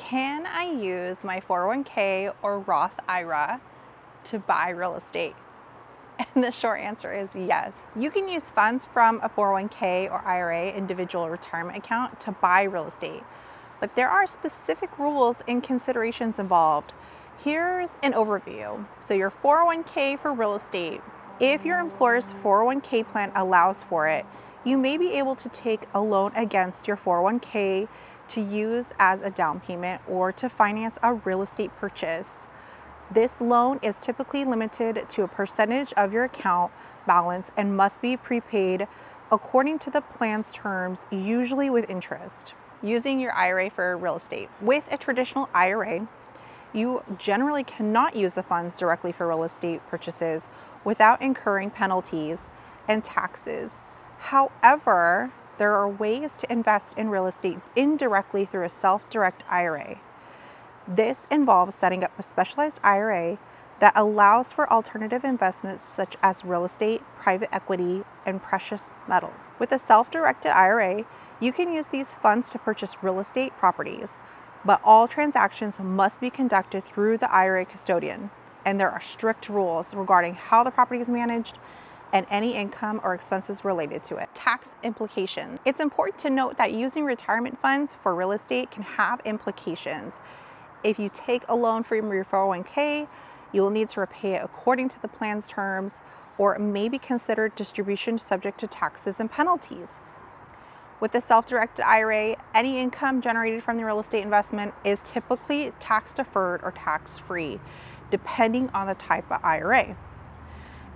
Can I use my 401k or Roth IRA to buy real estate? And the short answer is yes. You can use funds from a 401k or IRA, individual retirement account, to buy real estate. But there are specific rules and considerations involved. Here's an overview. So your 401k for real estate, if your employer's 401k plan allows for it, you may be able to take a loan against your 401k to use as a down payment or to finance a real estate purchase. This loan is typically limited to a percentage of your account balance and must be prepaid according to the plan's terms, usually with interest. Using your IRA for real estate. With a traditional IRA, you generally cannot use the funds directly for real estate purchases without incurring penalties and taxes. However, there are ways to invest in real estate indirectly through a self-direct IRA. This involves setting up a specialized IRA that allows for alternative investments such as real estate, private equity, and precious metals. With a self-directed IRA, you can use these funds to purchase real estate properties, but all transactions must be conducted through the IRA custodian, and there are strict rules regarding how the property is managed and any income or expenses related to it. Tax implications. It's important to note that using retirement funds for real estate can have implications. If you take a loan from your 401k, you'll need to repay it according to the plan's terms, or it may be considered distribution subject to taxes and penalties. With a self-directed IRA, any income generated from the real estate investment is typically tax-deferred or tax-free, depending on the type of IRA,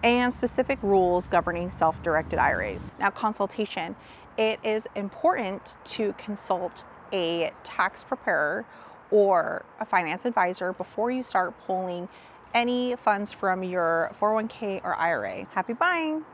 and specific rules governing self-directed IRAs. Now, consultation. It is important to consult a tax preparer or a finance advisor before you start pulling any funds from your 401k or IRA. Happy buying!